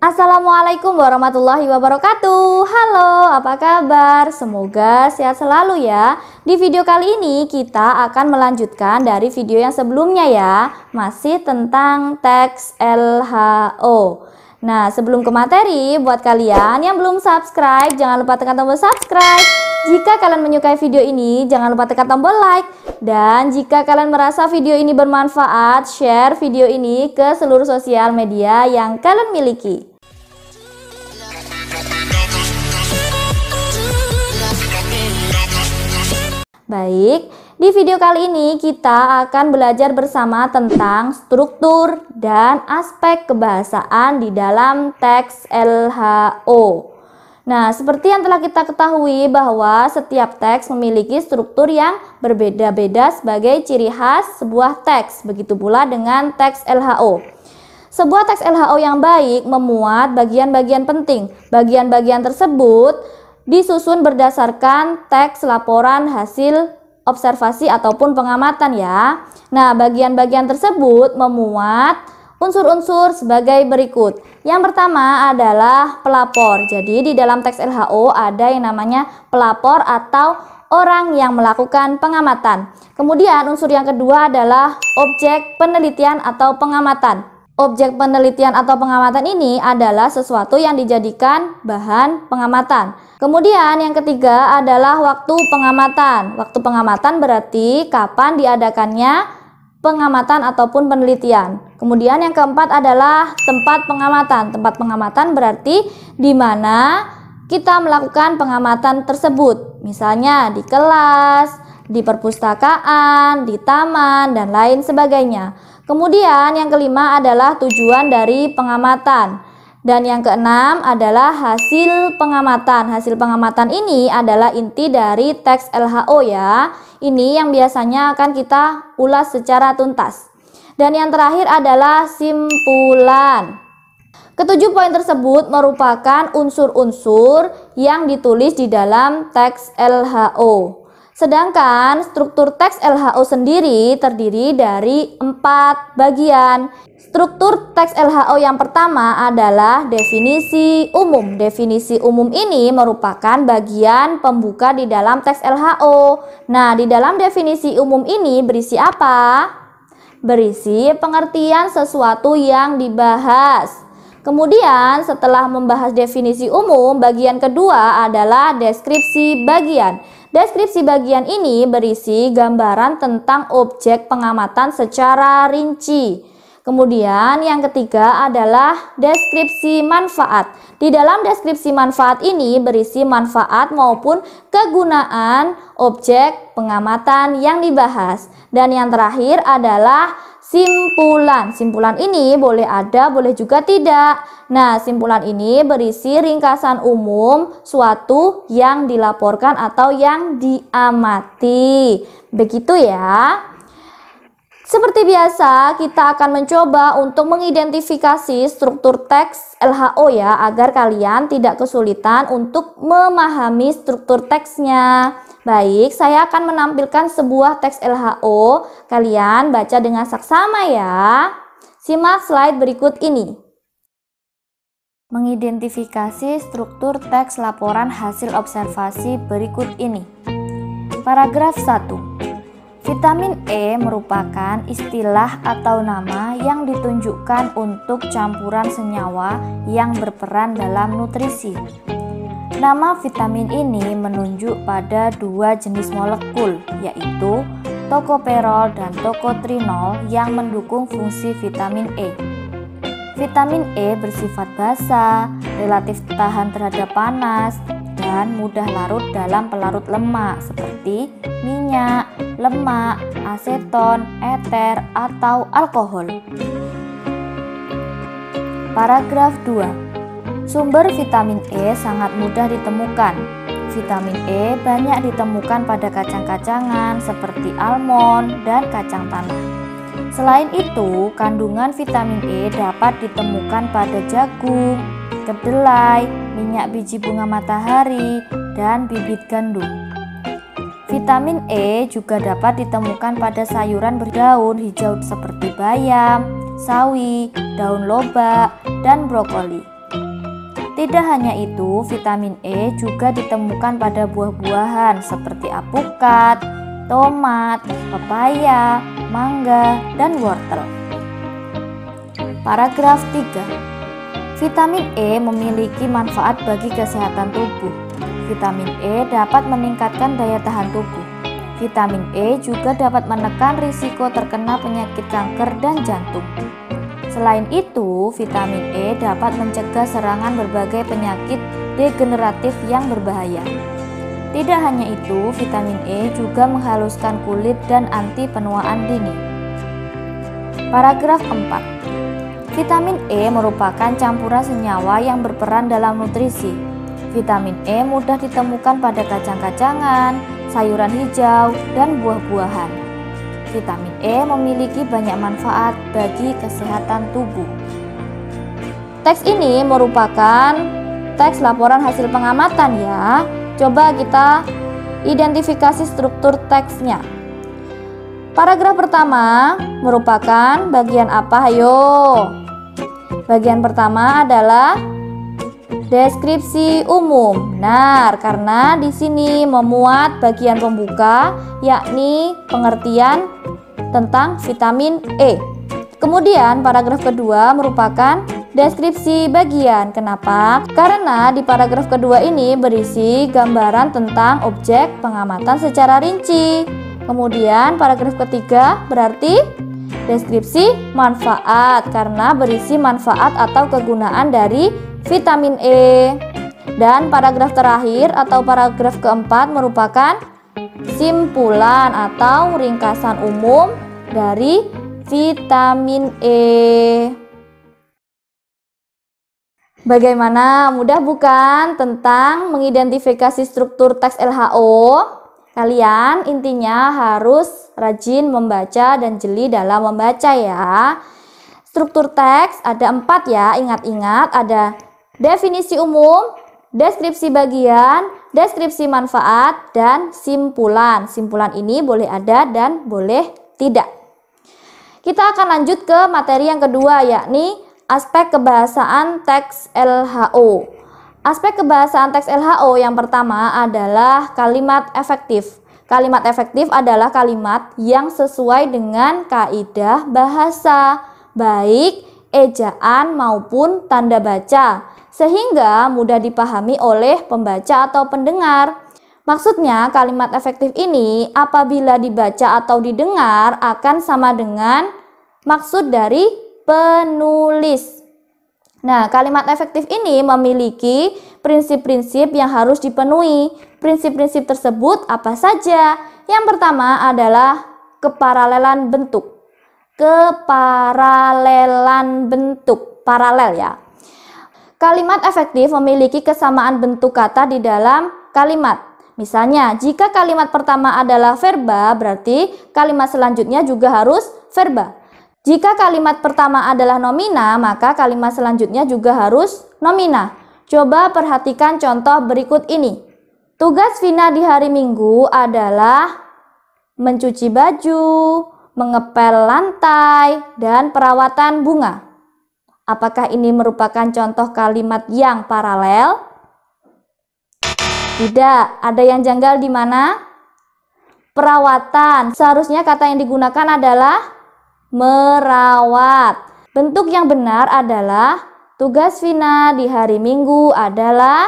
Assalamualaikum warahmatullahi wabarakatuh. Halo, apa kabar? Semoga sehat selalu ya. Di video kali ini kita akan melanjutkan dari video yang sebelumnya ya. Masih tentang teks LHO. Nah, sebelum ke materi, buat kalian yang belum subscribe, jangan lupa tekan tombol subscribe. Jika kalian menyukai video ini, jangan lupa tekan tombol like. Dan jika kalian merasa video ini bermanfaat, share video ini ke seluruh sosial media yang kalian miliki. Baik, di video kali ini kita akan belajar bersama tentang struktur dan aspek kebahasaan di dalam teks LHO. Nah, seperti yang telah kita ketahui bahwa setiap teks memiliki struktur yang berbeda-beda sebagai ciri khas sebuah teks. Begitu pula dengan teks LHO. Sebuah teks LHO yang baik memuat bagian-bagian penting. Bagian-bagian tersebut disusun berdasarkan teks laporan hasil observasi ataupun pengamatan ya. Nah, bagian-bagian tersebut memuat unsur-unsur sebagai berikut. Yang pertama adalah pelapor. Jadi di dalam teks LHO ada yang namanya pelapor atau orang yang melakukan pengamatan. Kemudian unsur yang kedua adalah objek penelitian atau pengamatan. Objek penelitian atau pengamatan ini adalah sesuatu yang dijadikan bahan pengamatan. Kemudian yang ketiga adalah waktu pengamatan. Waktu pengamatan berarti kapan diadakannya pengamatan ataupun penelitian. Kemudian yang keempat adalah tempat pengamatan. Tempat pengamatan berarti di mana kita melakukan pengamatan tersebut. Misalnya di kelas, di perpustakaan, di taman, dan lain sebagainya. Kemudian yang kelima adalah tujuan dari pengamatan. Dan yang keenam adalah hasil pengamatan. Hasil pengamatan ini adalah inti dari teks LHO ya. Ini yang biasanya akan kita ulas secara tuntas. Dan yang terakhir adalah simpulan. Ketujuh poin tersebut merupakan unsur-unsur yang ditulis di dalam teks LHO. Sedangkan struktur teks LHO sendiri terdiri dari 4 bagian. Struktur teks LHO yang pertama adalah definisi umum. Definisi umum ini merupakan bagian pembuka di dalam teks LHO. Nah, di dalam definisi umum ini berisi apa? Berisi pengertian sesuatu yang dibahas. Kemudian setelah membahas definisi umum, bagian kedua adalah deskripsi bagian. Deskripsi bagian ini berisi gambaran tentang objek pengamatan secara rinci. Kemudian yang ketiga adalah deskripsi manfaat. Di dalam deskripsi manfaat ini berisi manfaat maupun kegunaan objek pengamatan yang dibahas. Dan yang terakhir adalah simpulan. Simpulan ini boleh ada, boleh juga tidak. Nah, simpulan ini berisi ringkasan umum suatu yang dilaporkan atau yang diamati. Begitu ya. Seperti biasa, kita akan mencoba untuk mengidentifikasi struktur teks LHO ya, agar kalian tidak kesulitan untuk memahami struktur teksnya. Baik, saya akan menampilkan sebuah teks LHO. Kalian baca dengan saksama ya. Simak slide berikut ini. Mengidentifikasi struktur teks laporan hasil observasi berikut ini. Paragraf 1. Vitamin E merupakan istilah atau nama yang ditunjukkan untuk campuran senyawa yang berperan dalam nutrisi. Nama vitamin ini menunjuk pada dua jenis molekul, yaitu tokoperol dan tokotrinol yang mendukung fungsi vitamin E. Vitamin E bersifat basa, relatif tahan terhadap panas, dan mudah larut dalam pelarut lemak seperti minyak, lemak, aseton, eter, atau alkohol. Paragraf 2. Sumber vitamin E sangat mudah ditemukan. Vitamin E banyak ditemukan pada kacang-kacangan seperti almond dan kacang tanah. Selain itu, kandungan vitamin E dapat ditemukan pada jagung, kedelai, minyak biji bunga matahari, dan bibit gandum. Vitamin E juga dapat ditemukan pada sayuran berdaun hijau seperti bayam, sawi, daun lobak, dan brokoli. Tidak hanya itu, vitamin E juga ditemukan pada buah-buahan seperti apukat, tomat, pepaya, mangga, dan wortel. Paragraf 3. Vitamin E memiliki manfaat bagi kesehatan tubuh. Vitamin E dapat meningkatkan daya tahan tubuh. Vitamin E juga dapat menekan risiko terkena penyakit kanker dan jantung. Selain itu, vitamin E dapat mencegah serangan berbagai penyakit degeneratif yang berbahaya. Tidak hanya itu, vitamin E juga menghaluskan kulit dan anti penuaan dini. Paragraf 4. Vitamin E merupakan campuran senyawa yang berperan dalam nutrisi. Vitamin E mudah ditemukan pada kacang-kacangan, sayuran hijau, dan buah-buahan. Vitamin E memiliki banyak manfaat bagi kesehatan tubuh. Teks ini merupakan teks laporan hasil pengamatan ya. Coba kita identifikasi struktur teksnya. Paragraf pertama merupakan bagian apa? Ayo. Bagian pertama adalah deskripsi umum. Benar, karena di sini memuat bagian pembuka yakni pengertian tentang vitamin E. Kemudian paragraf kedua merupakan deskripsi bagian. Kenapa? Karena di paragraf kedua ini berisi gambaran tentang objek pengamatan secara rinci. Kemudian paragraf ketiga berarti deskripsi manfaat karena berisi manfaat atau kegunaan dari vitamin E. Dan paragraf terakhir atau paragraf keempat merupakan simpulan atau ringkasan umum dari vitamin E. Bagaimana? Mudah bukan tentang mengidentifikasi struktur teks LHO? Kalian intinya harus rajin membaca dan jeli dalam membaca ya. Struktur teks ada 4 ya, ingat-ingat ada definisi umum, deskripsi bagian, deskripsi manfaat, dan simpulan. Simpulan ini boleh ada dan boleh tidak. Kita akan lanjut ke materi yang kedua yakni aspek kebahasaan teks LHO. Aspek kebahasaan teks LHO yang pertama adalah kalimat efektif. Kalimat efektif adalah kalimat yang sesuai dengan kaidah bahasa, baik ejaan maupun tanda baca, sehingga mudah dipahami oleh pembaca atau pendengar. Maksudnya kalimat efektif ini apabila dibaca atau didengar akan sama dengan maksud dari penulis. Nah, kalimat efektif ini memiliki prinsip-prinsip yang harus dipenuhi. Prinsip-prinsip tersebut apa saja? Yang pertama adalah keparalelan bentuk. Keparalelan bentuk, paralel ya. Kalimat efektif memiliki kesamaan bentuk kata di dalam kalimat. Misalnya, jika kalimat pertama adalah verba, berarti kalimat selanjutnya juga harus verba. Jika kalimat pertama adalah nomina, maka kalimat selanjutnya juga harus nomina. Coba perhatikan contoh berikut ini. Tugas Vina di hari Minggu adalah mencuci baju, mengepel lantai, dan perawatan bunga. Apakah ini merupakan contoh kalimat yang paralel? Tidak. Ada yang janggal di mana? Perawatan. Seharusnya kata yang digunakan adalah merawat. Bentuk yang benar adalah tugas Vina di hari Minggu adalah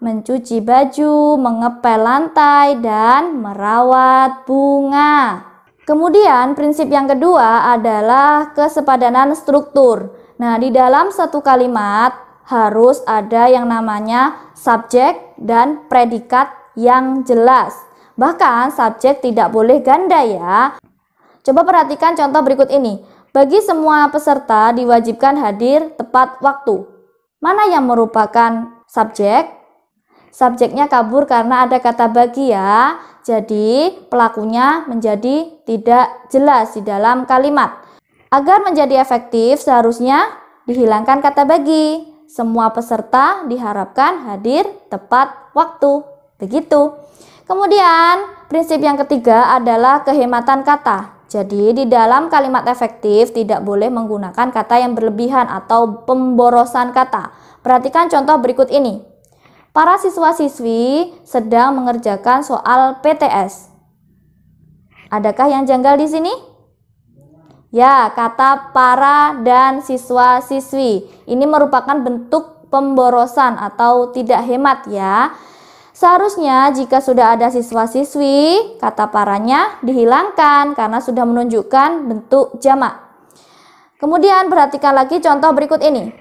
mencuci baju, mengepel lantai, dan merawat bunga. Kemudian prinsip yang kedua adalah kesepadanan struktur. Nah, di dalam satu kalimat harus ada yang namanya subjek dan predikat yang jelas. Bahkan subjek tidak boleh ganda ya. Coba perhatikan contoh berikut ini. Bagi semua peserta diwajibkan hadir tepat waktu. Mana yang merupakan subjek? Subjeknya kabur karena ada kata bagi ya. Jadi pelakunya menjadi tidak jelas di dalam kalimat. Agar menjadi efektif seharusnya dihilangkan kata bagi. Semua peserta diharapkan hadir tepat waktu. Begitu. Kemudian prinsip yang ketiga adalah kehematan kata. Jadi di dalam kalimat efektif tidak boleh menggunakan kata yang berlebihan atau pemborosan kata. Perhatikan contoh berikut ini. Para siswa-siswi sedang mengerjakan soal PTS. Adakah yang janggal di sini? Ya, kata para dan siswa-siswi. Ini merupakan bentuk pemborosan atau tidak hemat ya. Seharusnya jika sudah ada siswa-siswi, kata paranya dihilangkan karena sudah menunjukkan bentuk jamak. Kemudian perhatikan lagi contoh berikut ini.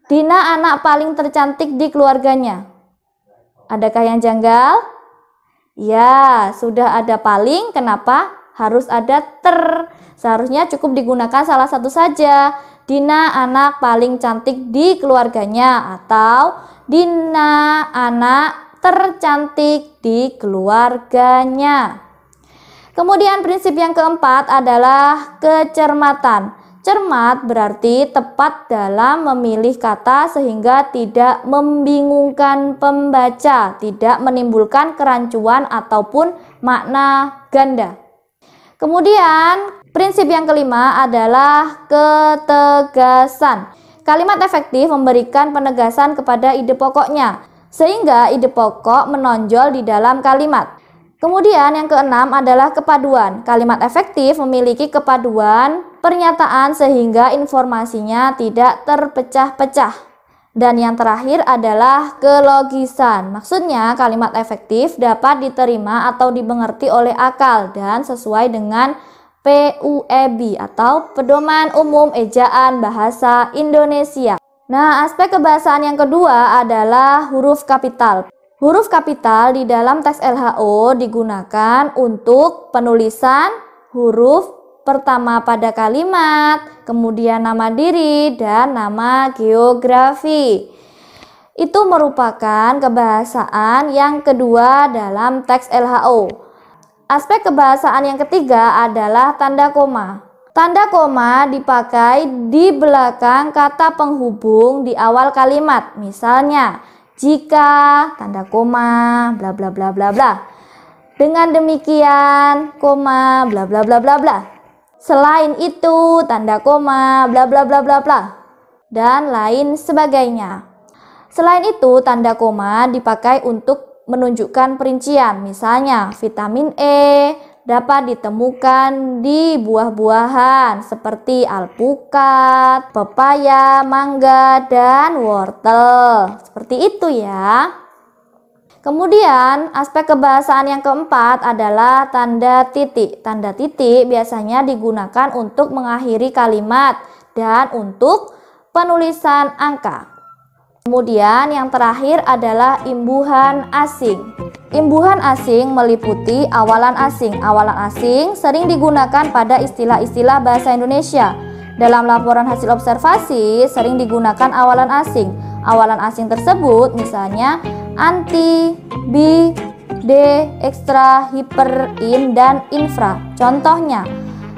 Dina anak paling tercantik di keluarganya. Adakah yang janggal? Ya, sudah ada paling, kenapa harus ada ter? Seharusnya cukup digunakan salah satu saja. Dina anak paling cantik di keluarganya atau Dina anak tercantik di keluarganya. Kemudian prinsip yang keempat adalah kecermatan. Cermat berarti tepat dalam memilih kata sehingga tidak membingungkan pembaca, tidak menimbulkan kerancuan ataupun makna ganda. Kemudian prinsip yang kelima adalah ketegasan. Kalimat efektif memberikan penegasan kepada ide pokoknya, sehingga ide pokok menonjol di dalam kalimat. Kemudian yang keenam adalah kepaduan. Kalimat efektif memiliki kepaduan pernyataan sehingga informasinya tidak terpecah-pecah. Dan yang terakhir adalah kelogisan. Maksudnya kalimat efektif dapat diterima atau dimengerti oleh akal dan sesuai dengan PUEB atau Pedoman Umum Ejaan Bahasa Indonesia. Nah, aspek kebahasaan yang kedua adalah huruf kapital. Huruf kapital di dalam teks LHO digunakan untuk penulisan huruf pertama pada kalimat, kemudian nama diri, dan nama geografi. Itu merupakan kebahasaan yang kedua dalam teks LHO. Aspek kebahasaan yang ketiga adalah tanda koma. Tanda koma dipakai di belakang kata penghubung di awal kalimat. Misalnya, jika, tanda koma, bla bla bla bla bla. Dengan demikian, koma, bla bla bla bla bla. Selain itu, tanda koma, bla bla bla bla bla. Dan lain sebagainya. Selain itu, tanda koma dipakai untuk menunjukkan perincian. Misalnya, vitamin E dapat ditemukan di buah-buahan seperti alpukat, pepaya, mangga, dan wortel. Seperti itu ya. Kemudian aspek kebahasaan yang keempat adalah tanda titik. Tanda titik biasanya digunakan untuk mengakhiri kalimat dan untuk penulisan angka. Kemudian yang terakhir adalah imbuhan asing. Imbuhan asing meliputi awalan asing. Awalan asing sering digunakan pada istilah-istilah bahasa Indonesia. Dalam laporan hasil observasi sering digunakan awalan asing. Awalan asing tersebut misalnya anti, bi, de, ekstra, hiper, in, dan infra. Contohnya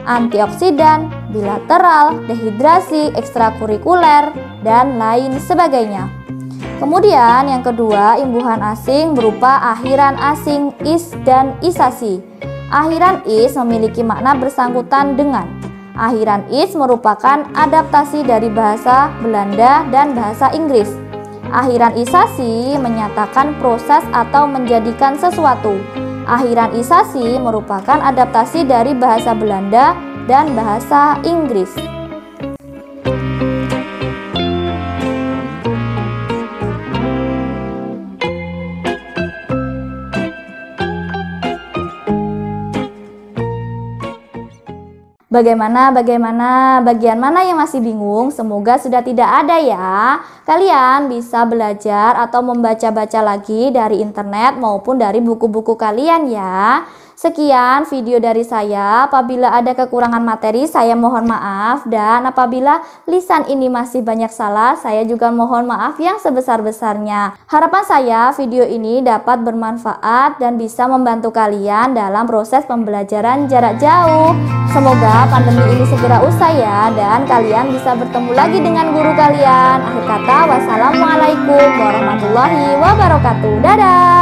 antioksidan, bilateral, dehidrasi, ekstrakurikuler, dan lain sebagainya. Kemudian yang kedua, imbuhan asing berupa akhiran asing, is dan isasi. Akhiran is memiliki makna bersangkutan dengan. Akhiran is merupakan adaptasi dari bahasa Belanda dan bahasa Inggris. Akhiran isasi menyatakan proses atau menjadikan sesuatu. Akhiran isasi merupakan adaptasi dari bahasa Belanda dan bahasa Inggris. Bagaimana bagian mana yang masih bingung? Semoga sudah tidak ada ya. Kalian bisa belajar atau membaca-baca lagi dari internet maupun dari buku-buku kalian ya. Sekian video dari saya. Apabila ada kekurangan materi, saya mohon maaf. Dan apabila lisan ini masih banyak salah, saya juga mohon maaf yang sebesar-besarnya. Harapan saya video ini dapat bermanfaat dan bisa membantu kalian dalam proses pembelajaran jarak jauh. Semoga pandemi ini segera usai ya, dan kalian bisa bertemu lagi dengan guru kalian. Akhir kata, wassalamualaikum warahmatullahi wabarakatuh. Dadah!